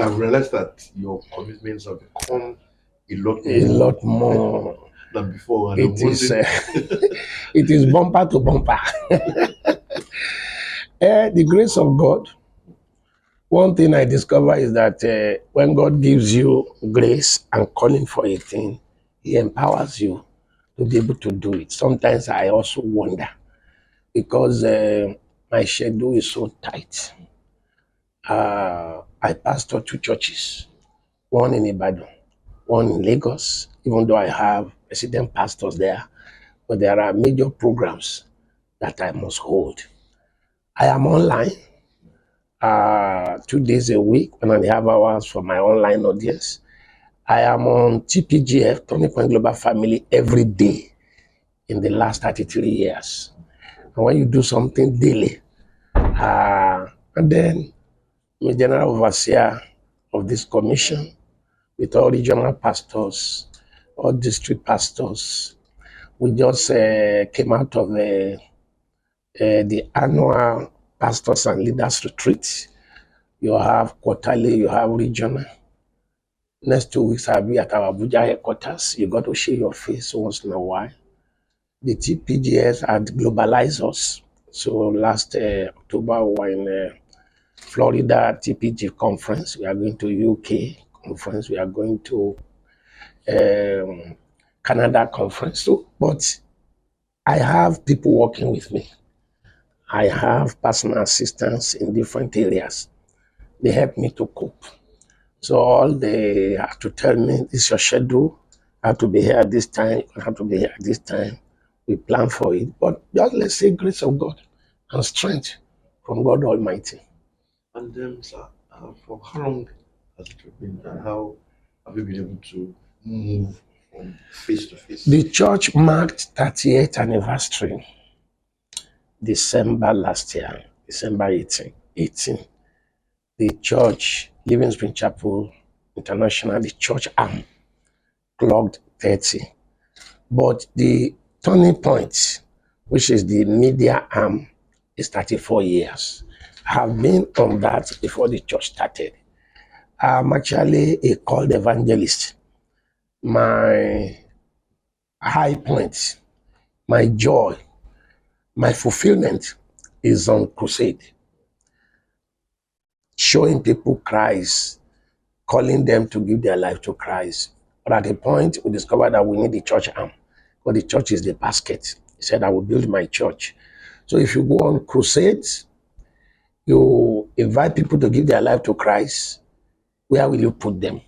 I've realized that your commitments have become a lot more than before. And it is it is bumper to bumper. The grace of God. One thing I discover is that when God gives you grace and calling for a thing, He empowers you to be able to do it. Sometimes I also wonder because my schedule is so tight. I pastor two churches, one in Ibadan, one in Lagos, even though I have resident pastors there, but there are major programs that I must hold. I am online 2 days a week, 1.5 hours for my online audience. I am on TPGF, Turning Point Global Family, every day in the last 33 years. And when you do something daily, and then I'm a general overseer of this commission with all regional pastors, all district pastors. We just came out of the annual pastors and leaders retreat. You have quarterly, you have regional. Next 2 weeks, I'll be at our Abuja headquarters. You got to show your face once in a while. The TPGS had globalized us. So last October, we were in Florida TPG conference. We are going to UK conference. We are going to Canada conference. So, but I have people working with me. I have personal assistants in different areas. They help me to cope. So all they have to tell me, this is your schedule. I have to be here at this time. You have to be here at this time. We plan for it. But just let's say grace of God and strength from God Almighty. And sir, for how long has it been, and how have you been able to move from face to face? The church marked 38th anniversary December last year, December 18. The church, Living Spring Chapel International, the church arm, clocked 30. But the turning point, which is the media arm, is 34 years. I have been on that before the church started. I'm actually a called evangelist. My high point, my joy, my fulfillment is on crusade, showing people Christ, calling them to give their life to Christ. But at a point, we discovered that we need the church arm, but the church is the basket. He said, I will build my church. So if you go on crusades, you invite people to give their life to Christ, where will you put them?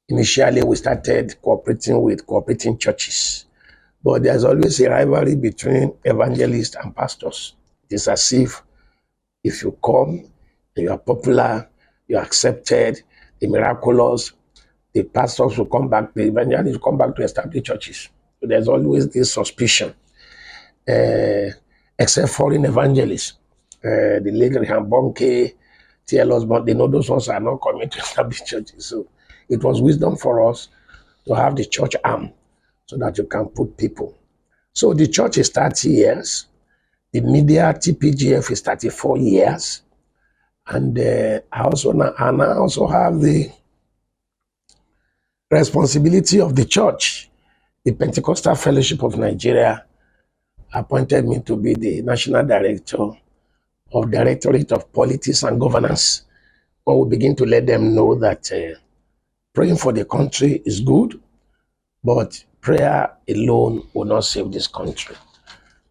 Initially, we started cooperating with cooperating churches, but there's always a rivalry between evangelists and pastors. It is as if you come, you are popular, you are accepted, the miraculous, the pastors will come back, the evangelists will come back to establish churches. So there's always this suspicion, except foreign evangelists. The late Bonke, TLS, but they know those ones are not coming to establish churches. So it was wisdom for us to have the church arm so that you can put people. So the church is 30 years. The media TPGF is 34 years. And I also have the responsibility of the church. The Pentecostal Fellowship of Nigeria appointed me to be the national director of Directorate of Politics and Governance. When we begin to let them know that praying for the country is good, but prayer alone will not save this country.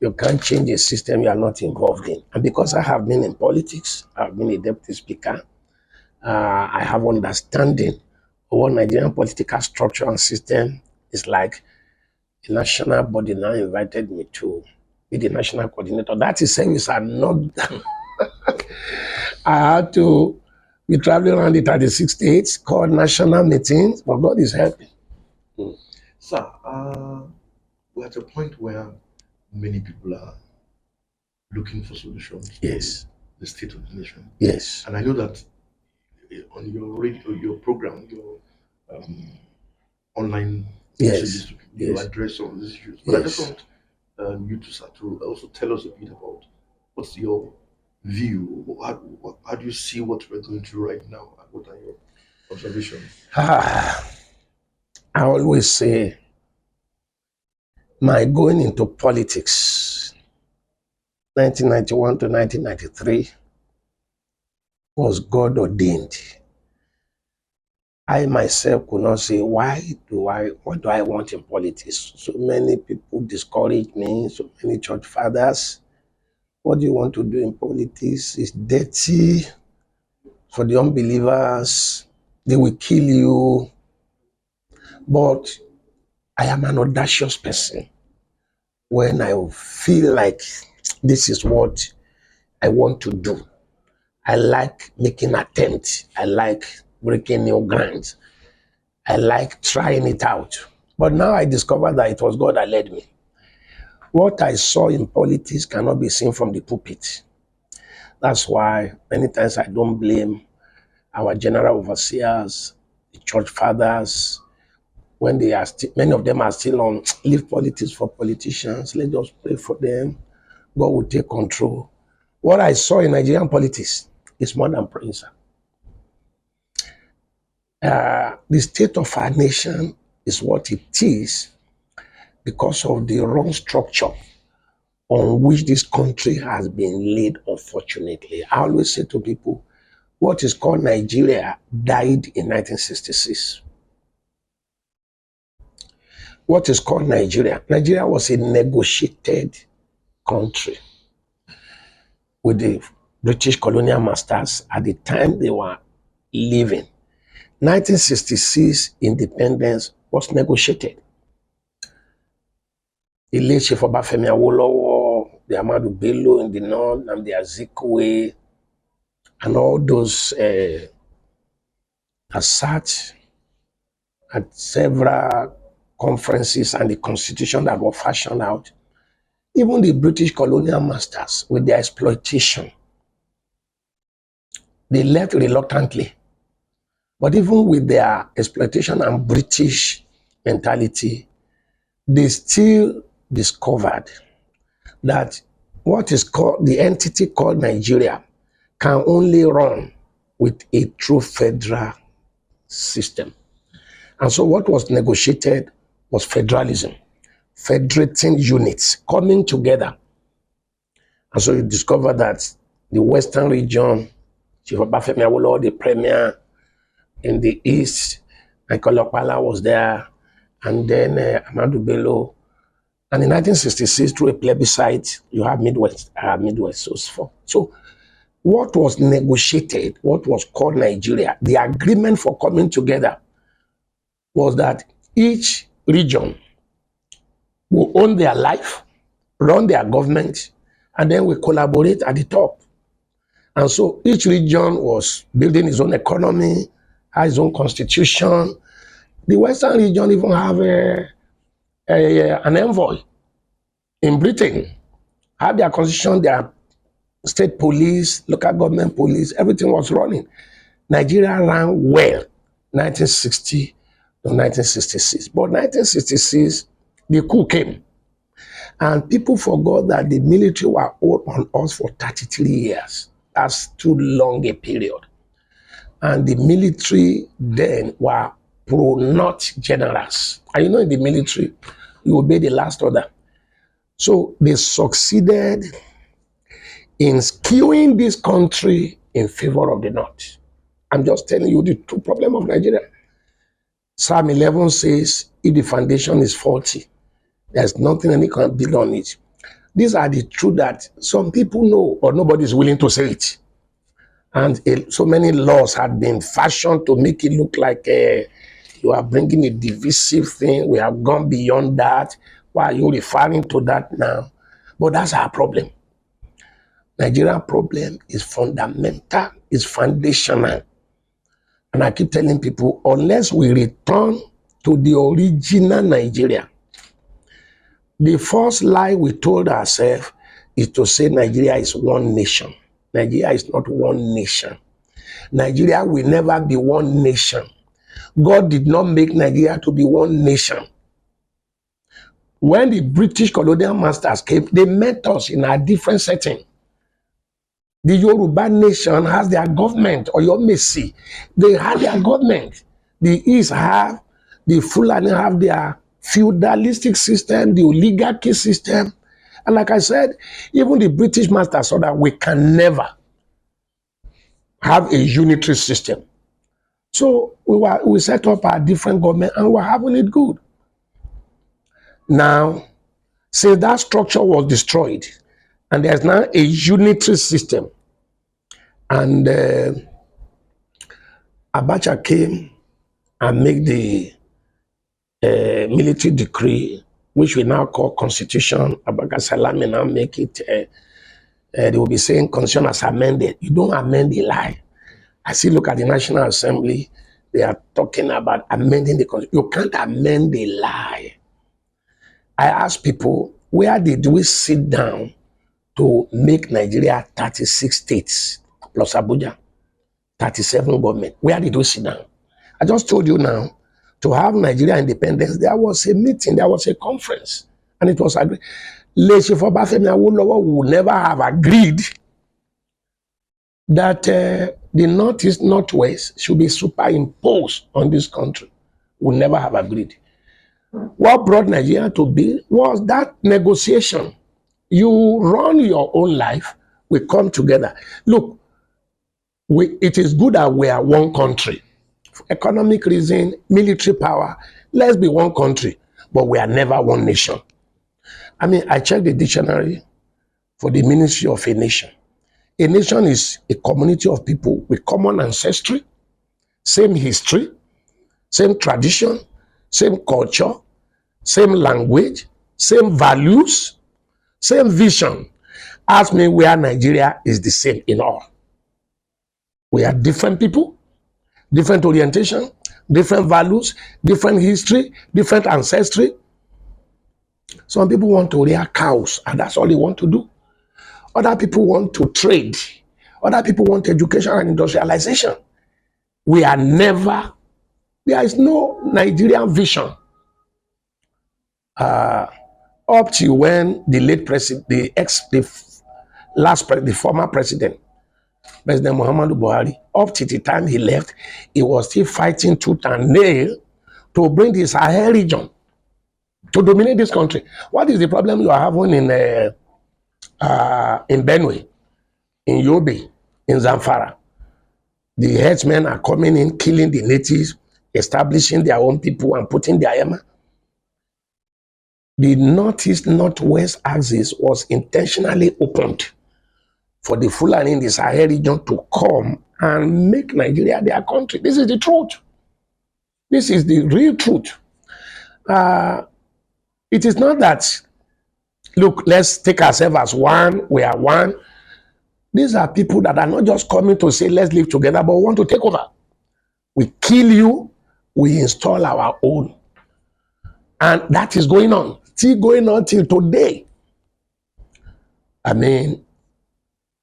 You can't change a system you are not involved in. And because I have been in politics, I've been a deputy speaker, I have understanding of what Nigerian political structure and system is like. The national body now invited me to be the national coordinator. That is service I'm not done. I had to be traveling around the 36 states, called national meetings, but God is helping. Sir, we're at a point where many people are looking for solutions Yes. to the state of the nation. Yes. And I know that on your radio, your program, your online messages to people, you address some of these issues. But I just want you to start to also tell us a bit about what's your view? How do you see what we're going through right now? What are your observations? I always say my going into politics, 1991 to 1993, was God ordained. I myself could not say, what do I want in politics? So many people discourage me, so many church fathers. What do you want to do in politics? It's dirty for the unbelievers. They will kill you. But I am an audacious person. When I feel like this is what I want to do, I like making attempts. I like breaking new ground. I like trying it out. But now I discovered that it was God that led me. What I saw in politics cannot be seen from the pulpit. That's why many times I don't blame our general overseers, the church fathers, when they are still, many of them are still on leave politics for politicians. Let's just pray for them. God will take control. What I saw in Nigerian politics is more than praying, sir. The state of our nation is what it is because of the wrong structure on which this country has been laid, unfortunately. I always say to people, what is called Nigeria died in 1966. What is called Nigeria? Nigeria was a negotiated country with the British colonial masters at the time they were living. 1966 independence was negotiated. The late Chief Femi the Ahmadu Bello in the north, and the Azikwe, and all those sat at several conferences and the constitution that were fashioned out. Even the British colonial masters with their exploitation, they left reluctantly. But even with their exploitation and British mentality, they still discovered that what is called the entity called Nigeria can only run with a true federal system. And so what was negotiated was federalism, federating units coming together. And so you discover that the Western region, Chief Obafemi Awolowo, the premier, in the east, Michael Okpala was there, and then Ahmadu Bello. And in 1966, through a plebiscite, you have Midwest, so what was negotiated, what was called Nigeria, the agreement for coming together was that each region will own their life, run their government, and then we collaborate at the top. And so each region was building its own economy, has its own constitution. The Western region even have an envoy in Britain, have their constitution, their state police, local government police, everything was running. Nigeria ran well, 1960 to 1966. But 1966, the coup came. And people forgot that the military were on us for 33 years. That's too long a period. And the military then were pro-North generals. And you know, in the military, you obey the last order. So they succeeded in skewing this country in favor of the North. I'm just telling you the true problem of Nigeria. Psalm 11 says, if the foundation is faulty, there's nothing any can build on it. These are the truth that some people know, but nobody is willing to say it. And so many laws had been fashioned to make it look like you are bringing a divisive thing. We have gone beyond that. Why are you referring to that now? But that's our problem. Nigerian problem is fundamental, is foundational. And I keep telling people, unless we return to the original Nigeria, the first lie we told ourselves is to say Nigeria is one nation. Nigeria is not one nation. Nigeria will never be one nation. God did not make Nigeria to be one nation. When the British colonial masters came, they met us in a different setting. The Yoruba nation has their government, or your Messi. They have their government. The East have, the Fulani have their feudalistic system, the oligarchy system. And like I said, even the British master saw that we can never have a unitary system. So we set up our different government and we're having it good. Now, since that structure was destroyed, and there's now a unitary system, and Abacha came and made the military decree, which we now call Constitution. Abacha Salami now make it, they will be saying Constitution as amended. You don't amend the lie. I see, look at the National Assembly, they are talking about amending the Constitution. You can't amend the lie. I ask people, where did we sit down to make Nigeria 36 states plus Abuja, 37 government? Where did we sit down? I just told you now, to have Nigeria independence, there was a meeting, there was a conference, and it was agreed. Femi Awolowo would never have agreed that the Northeast, Northwest should be superimposed on this country. Would never have agreed. What brought Nigeria to be was that negotiation. You run your own life, we come together. Look, it is good that we are one country. For economic reason, military power, let's be one country, but we are never one nation. I mean, I checked the dictionary for the ministry of a nation. A nation is a community of people with common ancestry, same history, same tradition, same culture, same language, same values, same vision. Ask me where Nigeria is the same in all. We are different people, different orientation, different values, different history, different ancestry. Some people want to rear cows, and that's all they want to do. Other people want to trade. Other people want education and industrialization. We are never, there is no Nigerian vision. Up to when the late president, the former president, President Muhammadu Buhari, up to the time he left, he was still fighting tooth and nail to bring the Sahel region to dominate this country. What is the problem you are having in Benue, in Yobe, in Zamfara? The headsmen are coming in, killing the natives, establishing their own people and putting their emma. The Northeast, Northwest axis was intentionally opened for the Fulani in the Sahel region to come and make Nigeria their country. This is the truth. This is the real truth. It is not that, look, let's take ourselves as one, we are one. These are people that are not just coming to say, let's live together, but want to take over. We kill you, we install our own. And that is going on, still going on till today. I mean,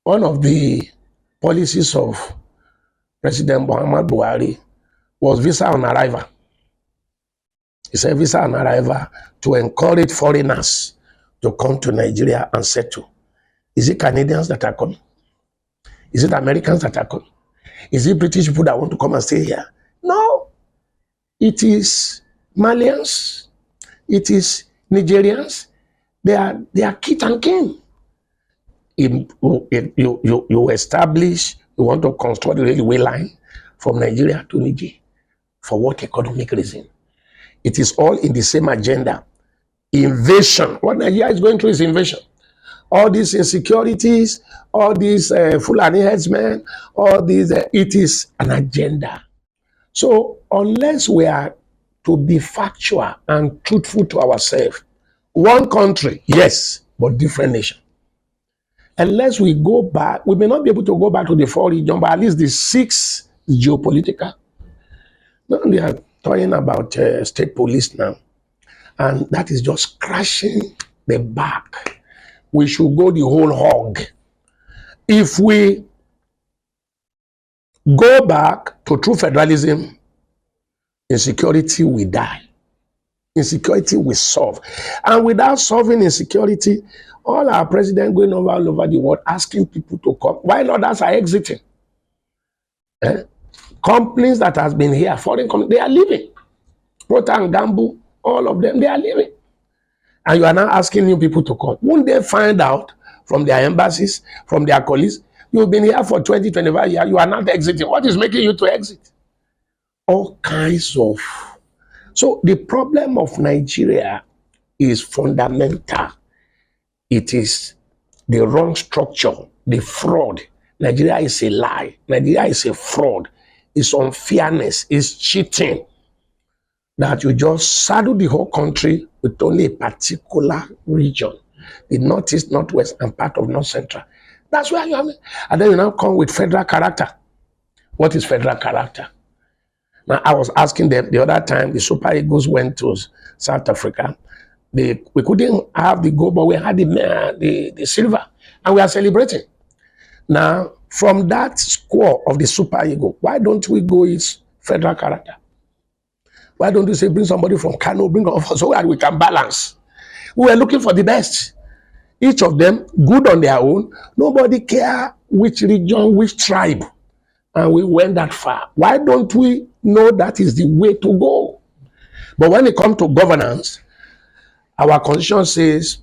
one of the policies of President Muhammadu Buhari was visa on arrival. He said visa on arrival to encourage foreigners to come to Nigeria and settle. Is it Canadians that are coming? Is it Americans that are coming? Is it British people that want to come and stay here? No. It is Malians. It is Nigerians. They are kith and kin. You establish, you want to construct a railway line from Nigeria to Niger. For what economic reason? It is all in the same agenda. Invasion. What Nigeria is going through is invasion. All these insecurities, all these Fulani headsmen, all these, it is an agenda. So unless we are to be factual and truthful to ourselves, one country, yes, but different nation. Unless we go back, we may not be able to go back to the 4 region, but at least the 6 geopolitical. Now they are talking about state police now, and that is just crashing the back. We should go the whole hog. If we go back to true federalism, insecurity will die. insecurity will solve. And without solving insecurity, all our presidents going over all over the world asking people to come, while others are exiting. Companies that has been here, foreign companies, they are leaving. Procter and Gamble, all of them, they are leaving. And you are now asking new people to come. Won't they find out from their embassies, from their colleagues, you've been here for 20, 25 years, you are not exiting. What is making you to exit? All kinds of. So the problem of Nigeria is fundamental. It is the wrong structure, the fraud. Nigeria is a lie. Nigeria is a fraud. It's unfairness. It's cheating. That you just saddle the whole country with only a particular region, the northeast, northwest, and part of north central. That's where you have it. And then you now come with federal character. What is federal character? Now, I was asking them the other time, the Super Eagles went to South Africa. We couldn't have the gold, but we had the silver, and we are celebrating. Now, from that score of the Super Eagle, why don't we go its federal character? Why don't you say bring somebody from Kano, bring off so that we can balance? We were looking for the best. Each of them good on their own. Nobody care which region, which tribe. And we went that far. Why don't we know that is the way to go? But when it comes to governance, our constitution says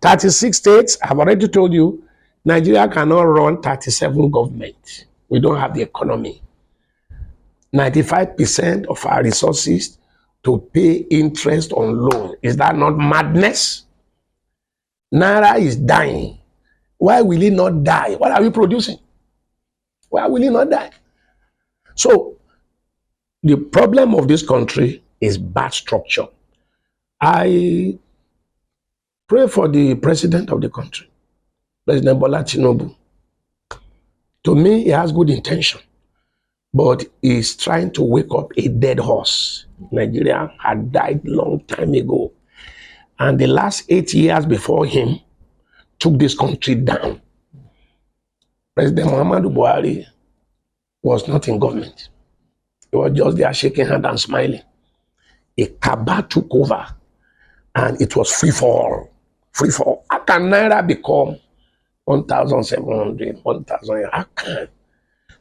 36 states. I've already told you, Nigeria cannot run 37 governments. We don't have the economy. 95% of our resources to pay interest on loan. Is that not madness? Naira is dying. Why will it not die? What are we producing? Why will it not die? So, the problem of this country is bad structure. I pray for the president of the country, President Bola Tinubu. To me, he has good intention, but he's trying to wake up a dead horse. Nigeria had died long time ago. And the last 8 years before him took this country down. President Muhammadu Buhari was not in government. He was just there shaking hands and smiling. A cabal took over and it was free for all. Free for all. How can Naira become 1,700, 1,000? How can?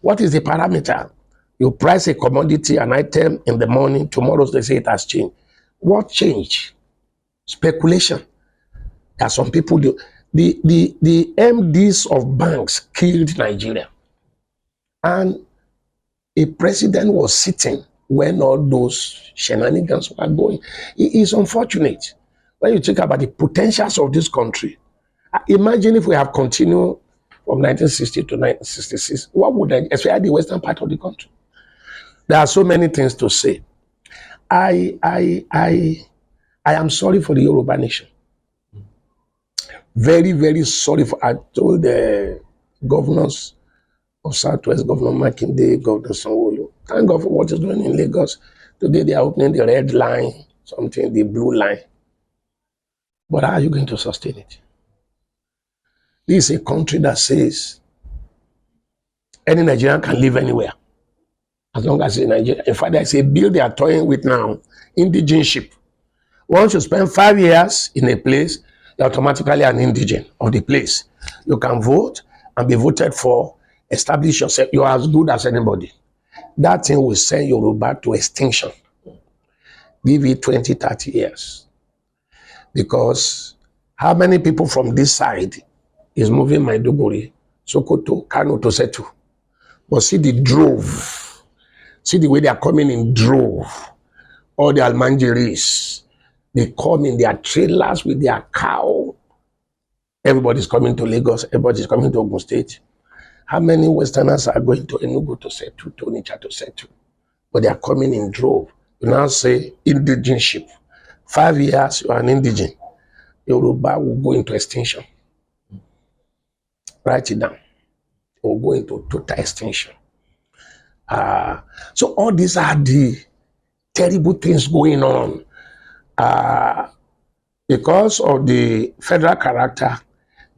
What is the parameter? You price a commodity, an item in the morning, tomorrow they say it has changed. What changed? Speculation. There are some people do. The MDs of banks killed Nigeria. And a president was sitting when all those shenanigans were going. It is unfortunate. When you think about the potentials of this country, imagine if we have continued from 1960 to 1966, what would I, especially the western part of the country? There are so many things to say. I am sorry for the Yoruba nation. Very, very sorry for. I told the governors of Southwest, Governor Makinde, Governor Sanwo-Olu, thank God for what is going in Lagos. Today they are opening the red line, something, the blue line. But how are you going to sustain it? This is a country that says any Nigerian can live anywhere, as long as it's Nigeria. In fact, there's a bill they are toying with now, indigenship. Once you spend 5 years in a place, you're automatically an indigent of the place. You can vote and be voted for, establish yourself. You're as good as anybody. That thing will send Yoruba to extinction. Give it 20, 30 years. Because how many people from this side is moving Maiduguri, Sokoto, Kano to Setu? But see the drove. See the way they are coming in drove. All the Almanjiris. They come in their trailers with their cow. Everybody's coming to Lagos. Everybody's coming to Ogun State. How many Westerners are going to Enugu to Setu, to Onitsha to Setu? But they are coming in drove. You now say indigenship. 5 years, you are an indigent. Yoruba will go into extinction. Write it down. It will go into total extinction. So all these are the terrible things going on. Because of the federal character,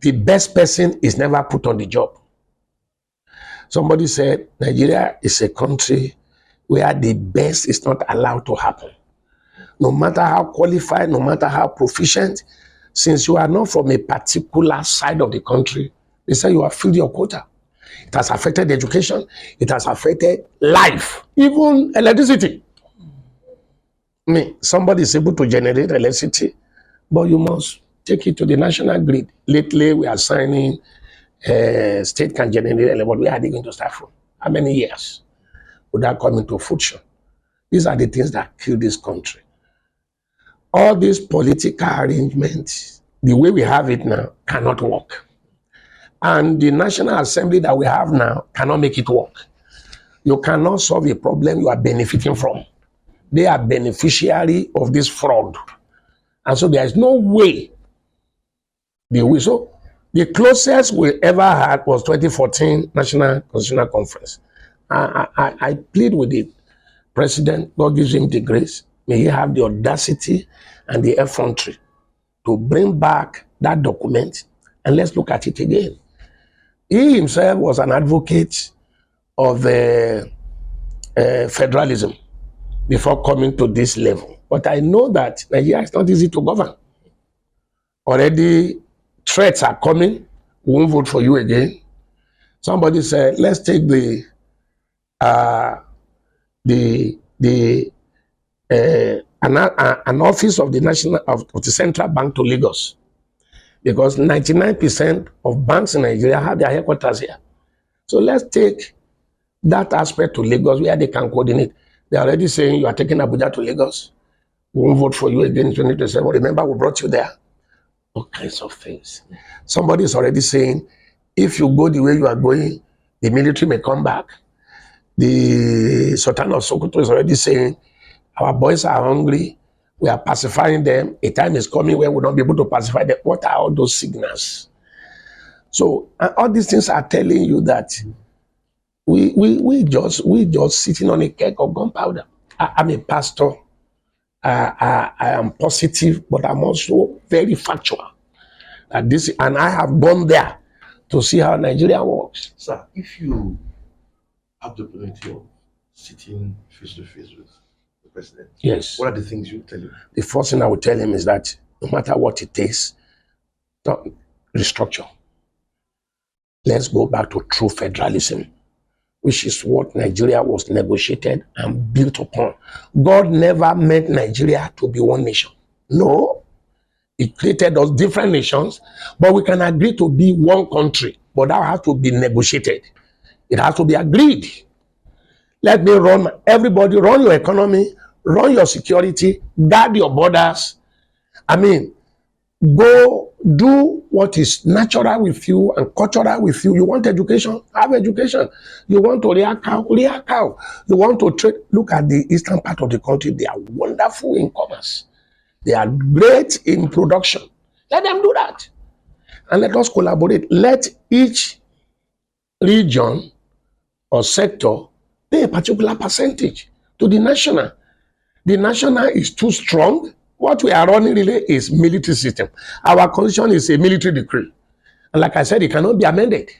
the best person is never put on the job. Somebody said Nigeria is a country where the best is not allowed to happen. no matter how qualified, no matter how proficient, since you are not from a particular side of the country, they say you have filled your quota. It has affected education. It has affected life, even electricity. Somebody is able to generate electricity, but you must take it to the national grid. Lately, we are signing state can generate electricity, but where are they going to start from? How many years would that come into fruition? These are the things that kill this country. All these political arrangements, the way we have it now, cannot work. And the National Assembly that we have now cannot make it work. You cannot solve a problem you are benefiting from. They are beneficiary of this fraud. And so there is no way so the closest we ever had was 2014 National Constitutional Conference. I plead with the president, God gives him the grace. May he have the audacity and the effrontery to bring back that document and let's look at it again. He himself was an advocate of federalism before coming to this level. But I know that Nigeria is not easy to govern. Already threats are coming. We won't vote for you again. Somebody said, let's take an office of the central bank to Lagos, because 99% of banks in Nigeria have their headquarters here. So let's take that aspect to Lagos where they can coordinate. They're already saying you are taking Abuja to Lagos. We won't vote for you again in 2027. Remember, we brought you there. All kinds of things. Somebody is already saying, if you go the way you are going, the military may come back. The Sultan of Sokoto is already saying, our boys are hungry. We are pacifying them. A time is coming where we will not be able to pacify them. What are all those signals? So all these things are telling you that we just sitting on a keg of gunpowder. I'm a pastor. I am positive, but I'm also very factual. And I have gone there to see how Nigeria works. Sir, if you have the opportunity of sitting face to face with the president, yes, what are the things you tell him? The first thing I would tell him is that no matter what it takes, don't restructure. Let's go back to true federalism, which is what Nigeria was negotiated and built upon. God never meant Nigeria to be one nation. No. He created us different nations, but we can agree to be one country. But that has to be negotiated. It has to be agreed. Let me everybody run your economy, run your security, guard your borders. Go do what is natural with you and cultural with you. You want education? Have education. You want to rear cow? Rear cow. You want to trade? Look at the eastern part of the country. They are wonderful in commerce. They are great in production. Let them do that. And let us collaborate. Let each region or sector pay a particular percentage to the national. The national is too strong. What we are running really is military system. Our constitution is a military decree. And like I said, it cannot be amended.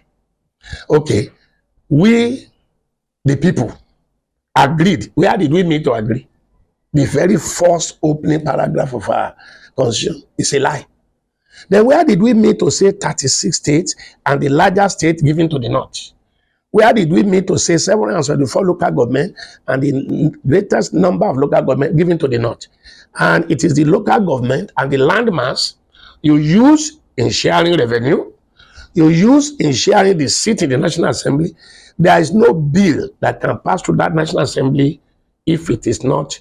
Okay, we, the people, agreed. Where did we meet to agree? The very first opening paragraph of our constitution is a lie. Then where did we meet to say 36 states and the larger state given to the north? Where did we meet to say 774 local government and the greatest number of local government given to the north? And it is the local government and the landmass you use in sharing revenue, you use in sharing the seat in the National Assembly. There is no bill that can pass through that National Assembly if it is not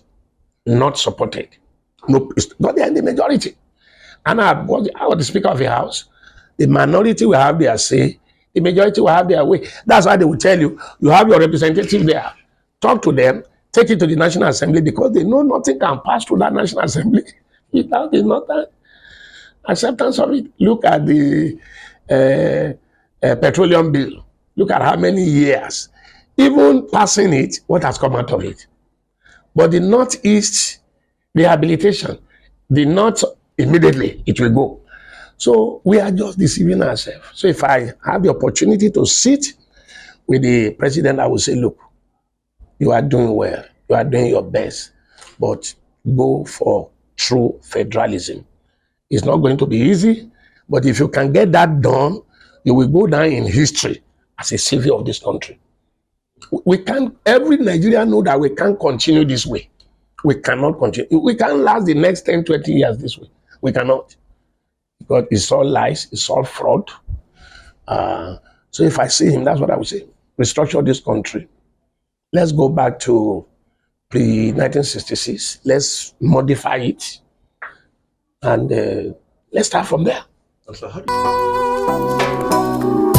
supported. No, it's not there in the majority. And I was the Speaker of the House. The minority will have their say. The majority will have their way. That's why they will tell you, you have your representative there. Talk to them, take it to the National Assembly, because they know nothing can pass through that National Assembly without the acceptance of it. Look at the petroleum bill. Look at how many years. Even passing it, what has come out of it? But the Northeast rehabilitation, the North, immediately it will go. So we are just deceiving ourselves. So if I have the opportunity to sit with the president, I will say, look, you are doing well. You are doing your best. But go for true federalism. It's not going to be easy, but if you can get that done, you will go down in history as a savior of this country. We can't, every Nigerian know that we can't continue this way. We cannot continue. We can't last the next 10, 20 years this way. We cannot. Because it's all lies, it's all fraud. So if I see him, that's what I would say. Restructure this country. Let's go back to pre-1966. Let's modify it. And let's start from there. And so how do you